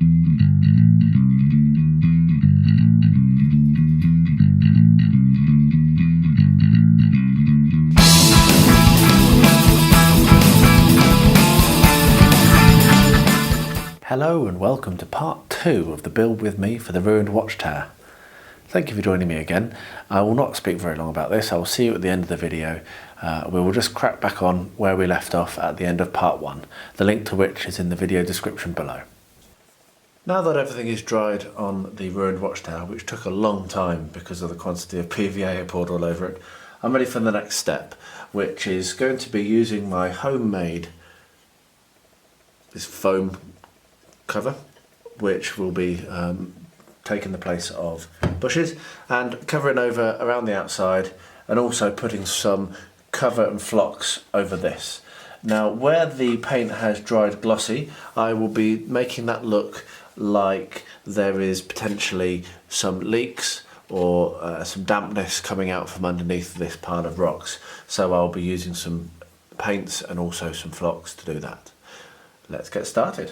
Hello and welcome to part 2 of the build with me for the Ruined Watchtower. Thank you for joining me again. I will not speak very long about this. I will see you at the end of the video. We will just crack back on where we left off at the end of part 1, the link to which is in the video description below. Now that everything is dried on the Ruined Watchtower, which took a long time because of the quantity of PVA I poured all over it, I'm ready for the next step, which is going to be using my homemade foam cover, which will be taking the place of bushes, and covering over around the outside, and also putting some cover and flocks over this. Now where the paint has dried glossy, I will be making that look like there is potentially some leaks or some dampness coming out from underneath this pile of rocks. So I'll be using some paints and also some flocks to do that. Let's get started.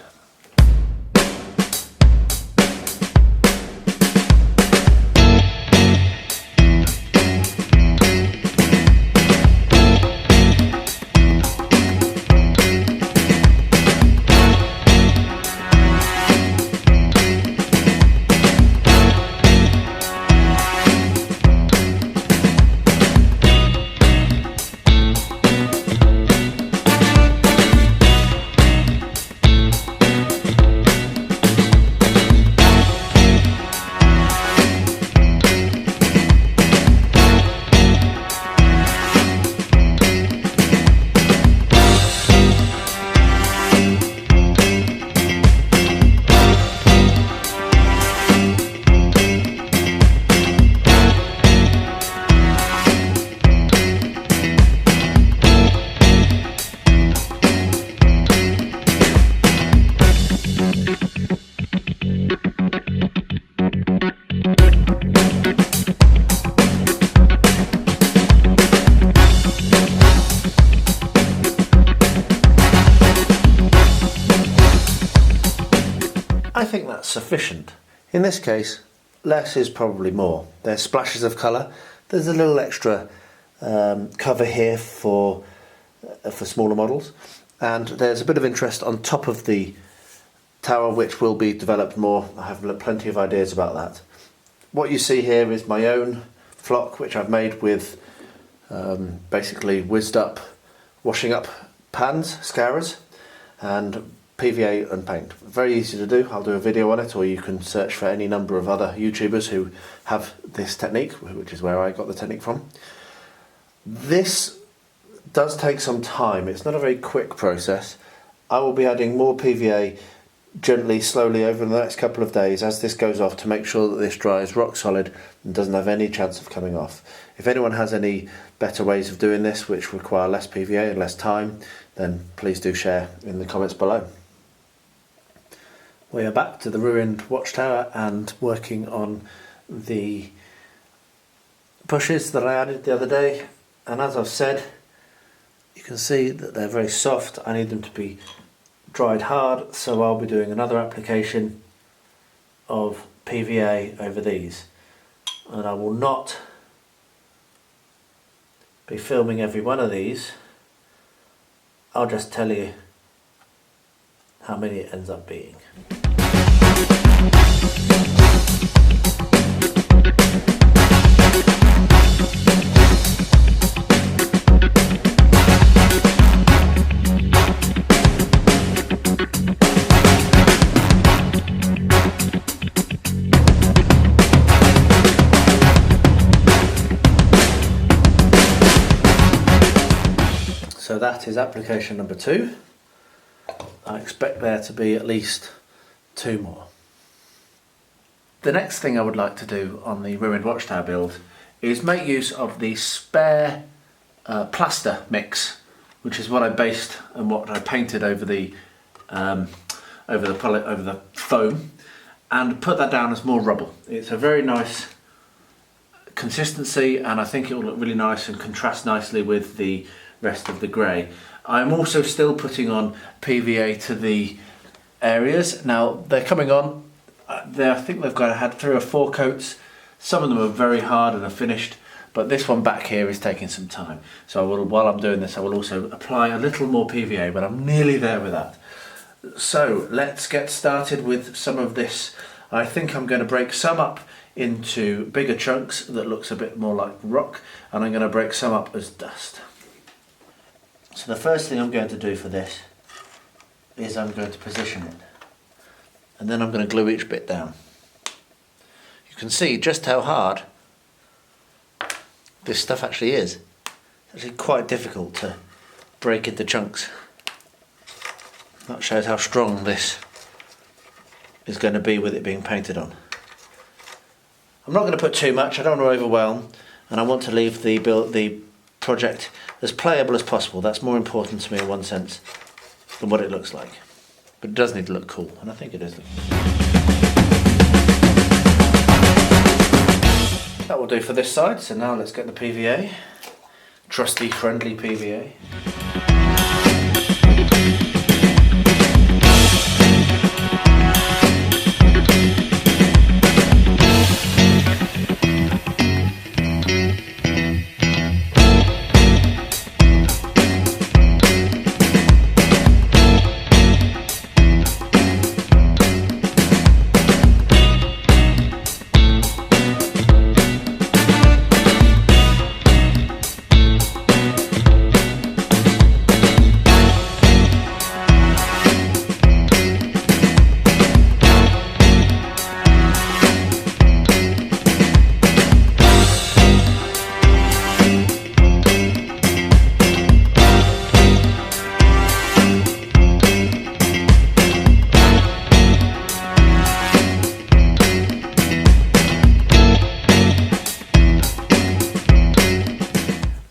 I think that's sufficient. In this case, less is probably more. There's splashes of colour. There's a little extra cover here for smaller models, and there's a bit of interest on top of the tower which will be developed more. I have plenty of ideas about that. What you see here is my own flock, which I've made with basically whizzed up washing up pans, scourers, and PVA and paint. Very easy to do. I'll do a video on it, or you can search for any number of other YouTubers who have this technique, which is where I got the technique from. This does take some time. It's not a very quick process. I will be adding more PVA gently, slowly over the next couple of days as this goes off, to make sure that this dries rock solid and doesn't have any chance of coming off. If anyone has any better ways of doing this which require less PVA and less time, then please do share in the comments below. We are back to the Ruined Watchtower and working on the bushes that I added the other day, and as I've said, you can see that they're very soft. I need them to be dried hard, so I'll be doing another application of PVA over these, and I will not be filming every one of these. I'll just tell you how many it ends up being. So that is application number 2. I expect there to be at least 2 more. The next thing I would like to do on the Ruined Watchtower build is make use of the spare plaster mix, which is what I based and what I painted over the foam, and put that down as more rubble. It's a very nice consistency, and I think it will look really nice and contrast nicely with the rest of the grey. I'm also still putting on PVA to the areas. Now they're coming on. I think they've had 3 or 4 coats. Some of them are very hard and are finished, but this one back here is taking some time. So while I'm doing this, I will also apply a little more PVA, but I'm nearly there with that. So let's get started with some of this. I think I'm going to break some up into bigger chunks that looks a bit more like rock, and I'm going to break some up as dust. So the first thing I'm going to do for this is I'm going to position it, and then I'm going to glue each bit down. You can see just how hard this stuff actually is. It's actually quite difficult to break into chunks. That shows how strong this is going to be with it being painted on. I'm not going to put too much, I don't want to overwhelm, and I want to leave the project as playable as possible. That's more important to me in one sense than what it looks like. But it does need to look cool, and I think it is. That will do for this side, so now let's get the PVA. Trusty, friendly PVA.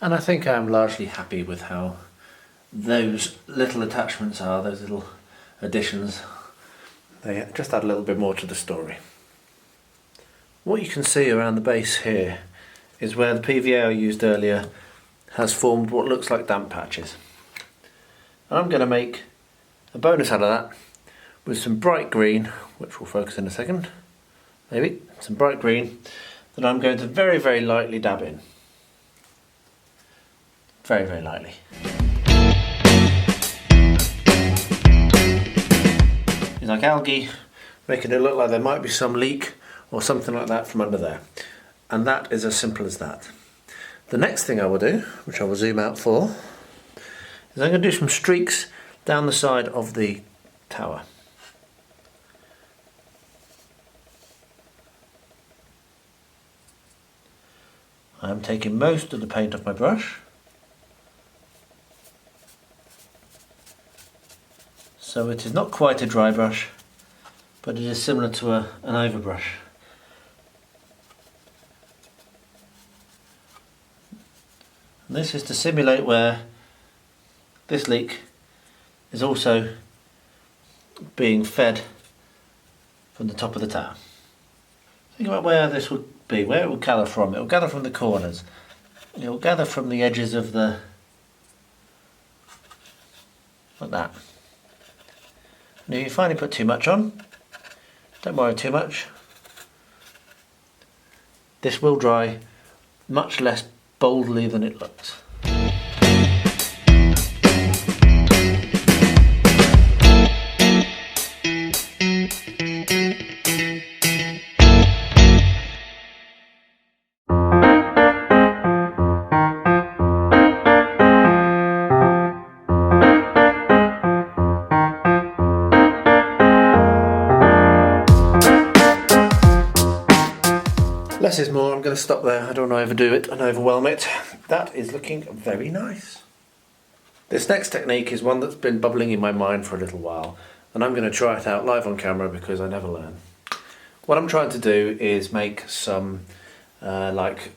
And I think I'm largely happy with how those little attachments are, those little additions. They just add a little bit more to the story. What you can see around the base here is where the PVA I used earlier has formed what looks like damp patches. And I'm going to make a bonus out of that with some bright green, which we'll focus in a second, maybe, some bright green that I'm going to very, very lightly dab in. Very, very lightly. It's like algae, making it look like there might be some leak or something like that from under there. And that is as simple as that. The next thing I will do, which I will zoom out for, is I'm going to do some streaks down the side of the tower. I'm taking most of the paint off my brush. So it is not quite a dry brush, but it is similar to an overbrush. And this is to simulate where this leak is also being fed from the top of the tower. Think about where this would be, where it will gather from. It will gather from the corners. It will gather from the edges of the, like that. Now if you finally put too much on, don't worry too much. This will dry much less boldly than it looks. Less is more, I'm going to stop there, I don't want to overdo it and overwhelm it. That is looking very nice. This next technique is one that's been bubbling in my mind for a little while, and I'm going to try it out live on camera because I never learn. What I'm trying to do is make some like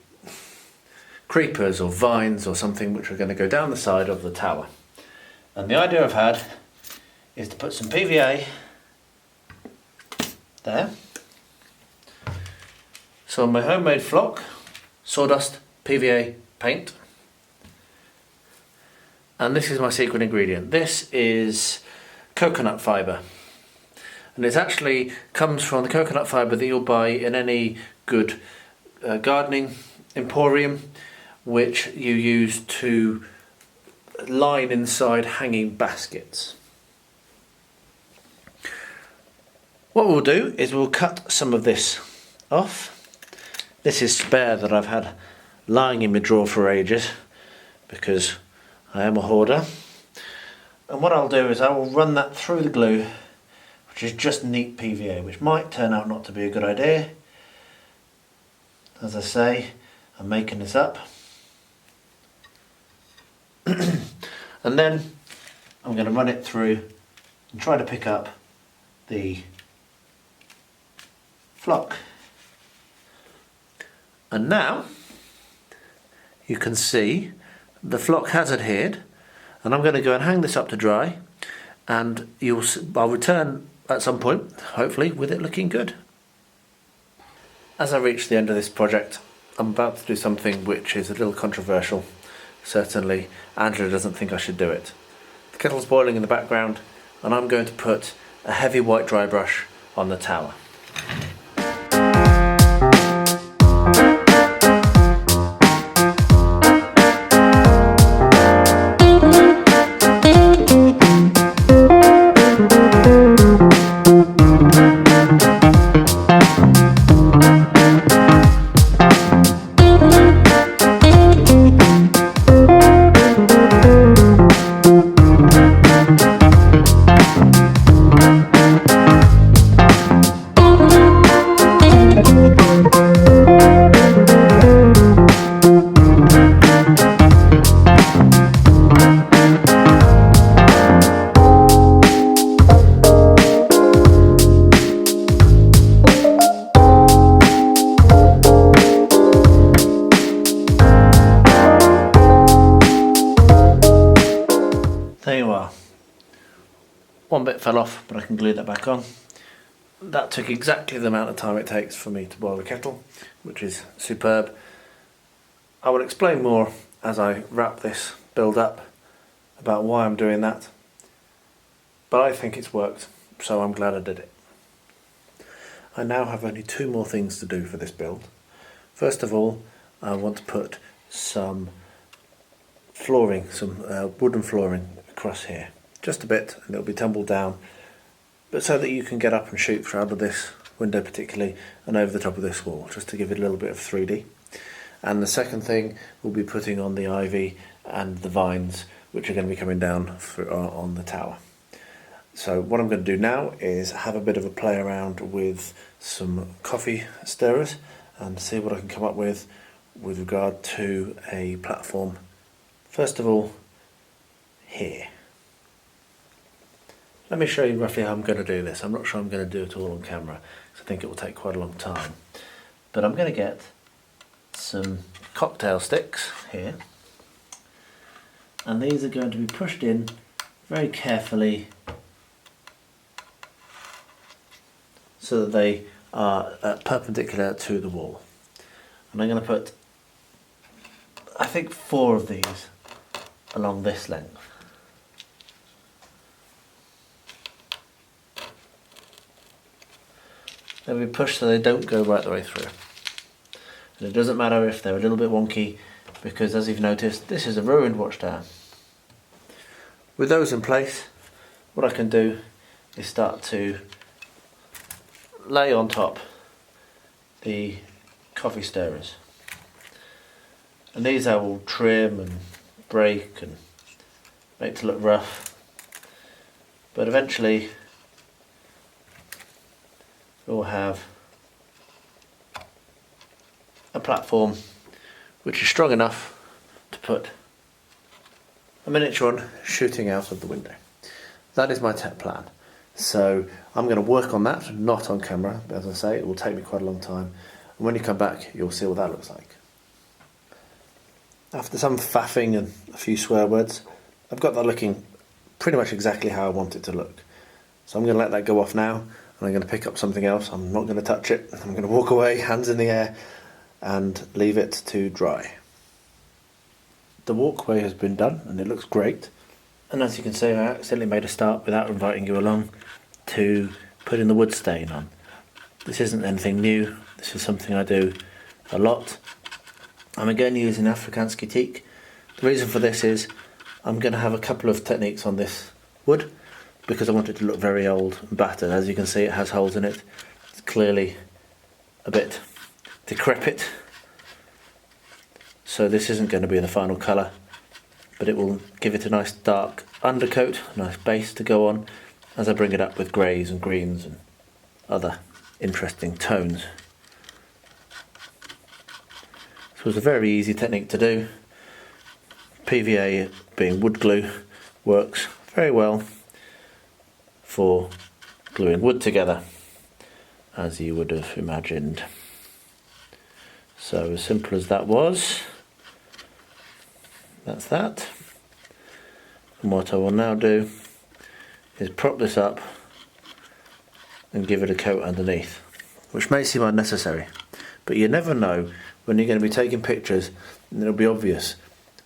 creepers or vines or something which are going to go down the side of the tower. And the idea I've had is to put some PVA there. So my homemade flock, sawdust, PVA, paint. And this is my secret ingredient. This is coconut fibre. and it actually comes from the coconut fibre that you'll buy in any good gardening emporium, which you use to line inside hanging baskets. What we'll do is we'll cut some of this off. This is spare that I've had lying in my drawer for ages because I am a hoarder. And what I'll do is I will run that through the glue, which is just neat PVA, which might turn out not to be a good idea. As I say, I'm making this up. And then I'm going to run it through and try to pick up the flock. And now you can see the flock has adhered, and I'm going to go and hang this up to dry, and I'll return at some point, hopefully, with it looking good. As I reach the end of this project, I'm about to do something which is a little controversial. Certainly, Angela doesn't think I should do it. The kettle's boiling in the background, and I'm going to put a heavy white dry brush on the tower. There you are. One bit fell off, but I can glue that back on. That took exactly the amount of time it takes for me to boil the kettle, which is superb. I will explain more as I wrap this build up about why I'm doing that, but I think it's worked, so I'm glad I did it. I now have only two more things to do for this build. First of all, I want to put some flooring, some wooden flooring across here, just a bit, and it'll be tumbled down, but so that you can get up and shoot for out of this window particularly, and over the top of this wall, just to give it a little bit of 3D. And the second thing, we'll be putting on the ivy and the vines, which are going to be coming down on the tower. So what I'm going to do now is have a bit of a play around with some coffee stirrers and see what I can come up with regard to a platform. First of all, here. Let me show you roughly how I'm going to do this. I'm not sure I'm going to do it all on camera, because I think it will take quite a long time. But I'm going to get some cocktail sticks here, and these are going to be pushed in very carefully so that they are perpendicular to the wall. And I'm going to put, I think, 4 of these along this length. They'll be pushed so they don't go right the way through. And it doesn't matter if they're a little bit wonky, because as you've noticed, this is a ruined watchtower. With those in place, what I can do is start to lay on top the coffee stirrers. And these I will trim and break and make to look rough, but eventually we'll have a platform which is strong enough to put a miniature on shooting out of the window. That is my tech plan. So I'm going to work on that, not on camera, but as I say, it will take me quite a long time, and when you come back you'll see what that looks like. After some faffing and a few swear words, I've got that looking pretty much exactly how I want it to look. So I'm going to let that go off now, and I'm going to pick up something else. I'm not going to touch it. I'm going to walk away, hands in the air, and leave it to dry. The walkway has been done, and it looks great. And as you can see, I accidentally made a start without inviting you along to putting the wood stain on. This isn't anything new, this is something I do a lot. I'm again using Afrikaanse teak. The reason for this is I'm going to have a couple of techniques on this wood because I want it to look very old and battered. As you can see, it has holes in it. It's clearly a bit decrepit. So this isn't going to be the final colour, but it will give it a nice dark undercoat, a nice base to go on as I bring it up with greys and greens and other interesting tones. So it's a very easy technique to do. PVA being wood glue works very well for gluing wood together, as you would have imagined. So as simple as that was, that's that. And what I will now do is prop this up and give it a coat underneath, which may seem unnecessary, but you never know when you're going to be taking pictures and it'll be obvious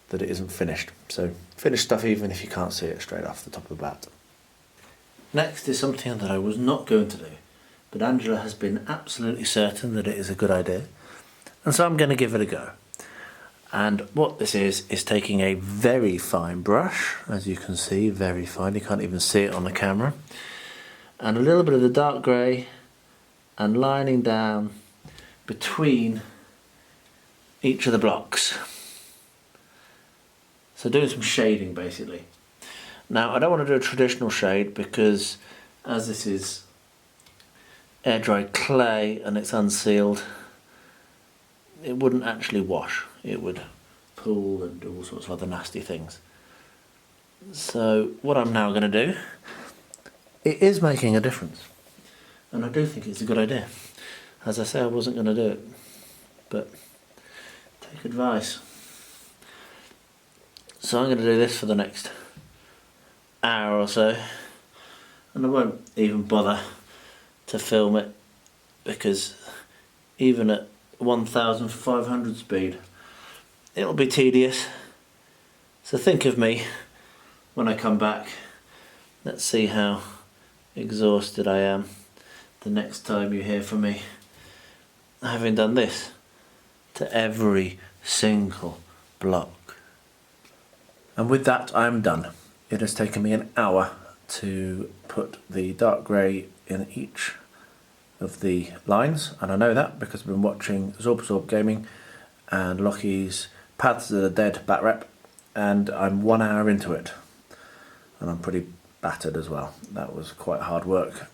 that it isn't finished. So finish stuff even if you can't see it straight off the top of the bat. Next is something that I was not going to do, but Angela has been absolutely certain that it is a good idea, and so I'm going to give it a go. And what this is taking a very fine brush, as you can see, very fine, you can't even see it on the camera, and a little bit of the dark grey and lining down between each of the blocks. So doing some shading basically. Now I don't want to do a traditional shade because as this is air dried clay and it's unsealed, it wouldn't actually wash. It would pool and do all sorts of other nasty things. So what I'm now going to do, it is making a difference, and I do think it's a good idea. As I say, I wasn't going to do it, but take advice. So I'm going to do this for the next hour or so, and I won't even bother to film it because even at 1500 speed it'll be tedious. So think of me when I come back. Let's see how exhausted I am the next time you hear from me, having done this to every single block. And with that I'm done. It has taken me an hour to put the dark grey in each of the lines, and I know that because I've been watching Wargaming and Lockie's Paths of the Dead back rep, and I'm 1 hour into it and I'm pretty battered as well. That was quite hard work,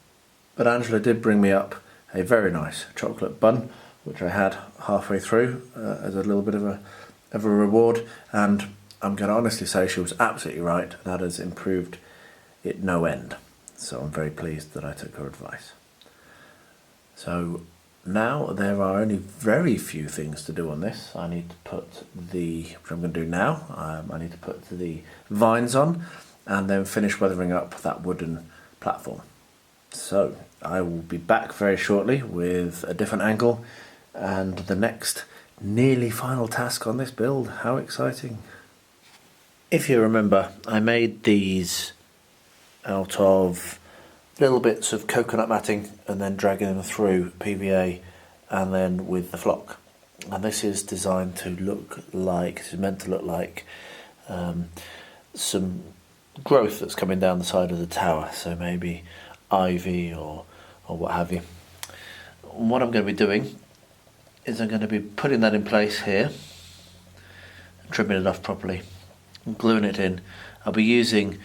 but Angela did bring me up a very nice chocolate bun which I had halfway through as a little bit of a reward, and I'm going to honestly say she was absolutely right. That has improved it no end, so I'm very pleased that I took her advice. So now there are only very few things to do on this. I need to put which I'm going to do now, I need to put the vines on and then finish weathering up that wooden platform. So I will be back very shortly with a different angle and the next nearly final task on this build. How exciting. If you remember, I made these out of little bits of coconut matting and then dragging them through PVA and then with the flock. And this is designed to look like, this is meant to look like some growth that's coming down the side of the tower, so maybe ivy or what have you. And what I'm going to be doing is I'm going to be putting that in place here, trimming it off properly, and gluing it in. I'll be using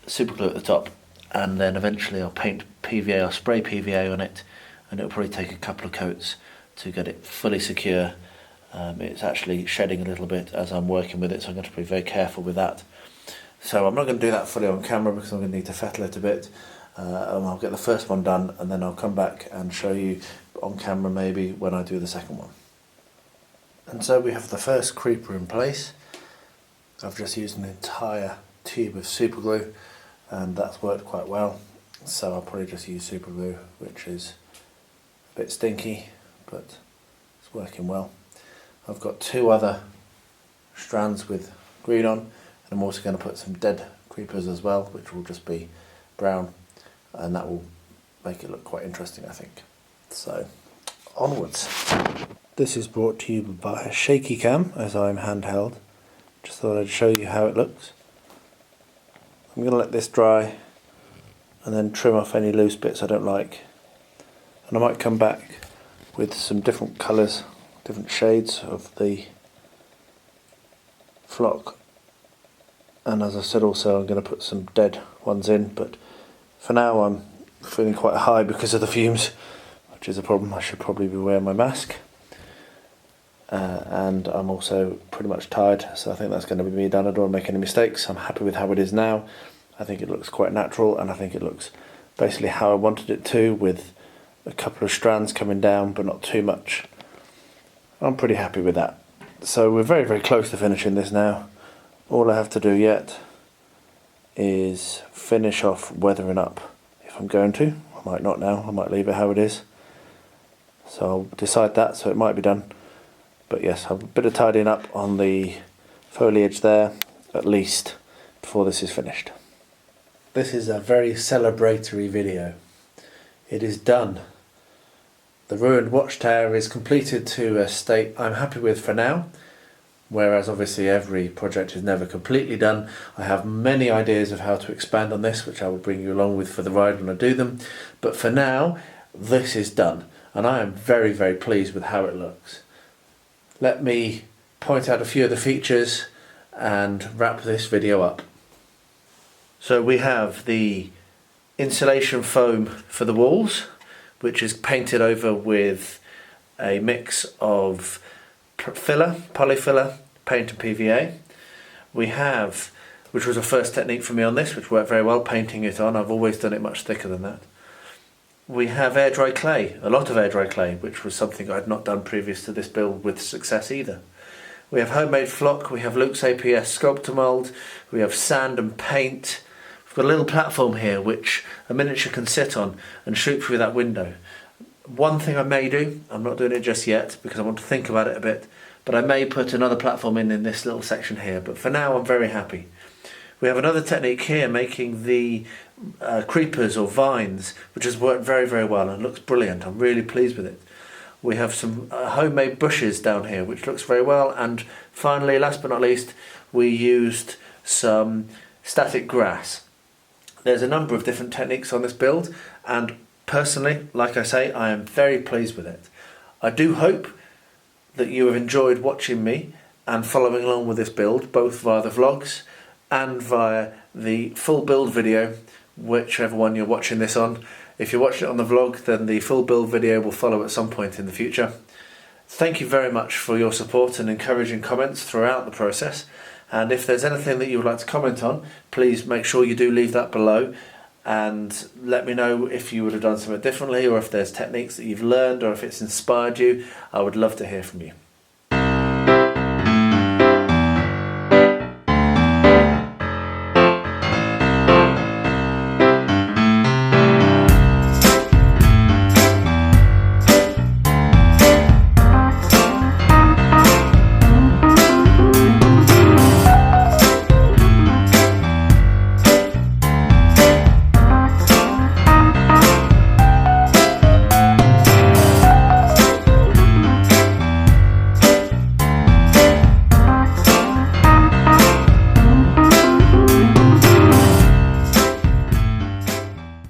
super glue at the top, and then eventually I'll paint PVA, I'll spray PVA on it, and it'll probably take a couple of coats to get it fully secure. It's actually shedding a little bit as I'm working with it, so I'm going to be very careful with that. So I'm not going to do that fully on camera because I'm going to need to fettle it a bit, and I'll get the first one done and then I'll come back and show you on camera maybe when I do the second one. And so we have the first creeper in place. I've just used an entire tube of super glue and that's worked quite well, so I'll probably just use super glue, which is a bit stinky but it's working well. I've got two other strands with green on, and I'm also going to put some dead creepers as well, which will just be brown, and that will make it look quite interesting, I think. So, onwards. This is brought to you by a shaky cam, as I'm handheld. Just thought I'd show you how it looks. I'm going to let this dry and then trim off any loose bits I don't like. And I might come back with some different colours, different shades of the flock. And as I said also, I'm going to put some dead ones in, but for now I'm feeling quite high because of the fumes, which is a problem. I should probably be wearing my mask. And I'm also pretty much tired, so I think that's going to be me done. I don't want to make any mistakes. I'm happy with how it is now. I think it looks quite natural, and I think it looks basically how I wanted it to, with a couple of strands coming down but not too much. I'm pretty happy with that. So we're very, very close to finishing this now. All I have to do yet is finish off weathering up, if I'm going to. I might not now, I might leave it how it is. So I'll decide that, so it might be done. But yes, I'll have a bit of tidying up on the foliage there, at least, before this is finished. This is a very celebratory video. It is done. The Ruined Watchtower is completed to a state I'm happy with for now, whereas obviously every project is never completely done. I have many ideas of how to expand on this, which I will bring you along with for the ride when I do them. But for now, this is done, and I am very, very pleased with how it looks. Let me point out a few of the features and wrap this video up. So we have the insulation foam for the walls, which is painted over with a mix of filler, polyfiller, paint and PVA. We have, which was a first technique for me on this, which worked very well, painting it on. I've always done it much thicker than that. We have air dry clay, a lot of air dry clay, which was something I had not done previous to this build with success either. We have homemade flock, we have Luke's APS sculptor mould, we have sand and paint. We've got a little platform here which a miniature can sit on and shoot through that window. One thing I may do, I'm not doing it just yet because I want to think about it a bit, but I may put another platform in this little section here, but for now I'm very happy. We have another technique here making the creepers or vines, which has worked very, very well and looks brilliant. I'm really pleased with it. We have some homemade bushes down here, which looks very well. And finally, last but not least, we used some static grass. There's a number of different techniques on this build, and personally, like I say, I am very pleased with it. I do hope that you have enjoyed watching me and following along with this build, both via the vlogs and via the full build video, whichever one you're watching this on. If you're watching it on the vlog, then the full build video will follow at some point in the future. Thank you very much for your support and encouraging comments throughout the process. And if there's anything that you would like to comment on, please make sure you do leave that below and let me know if you would have done something differently, or if there's techniques that you've learned, or if it's inspired you. I would love to hear from you.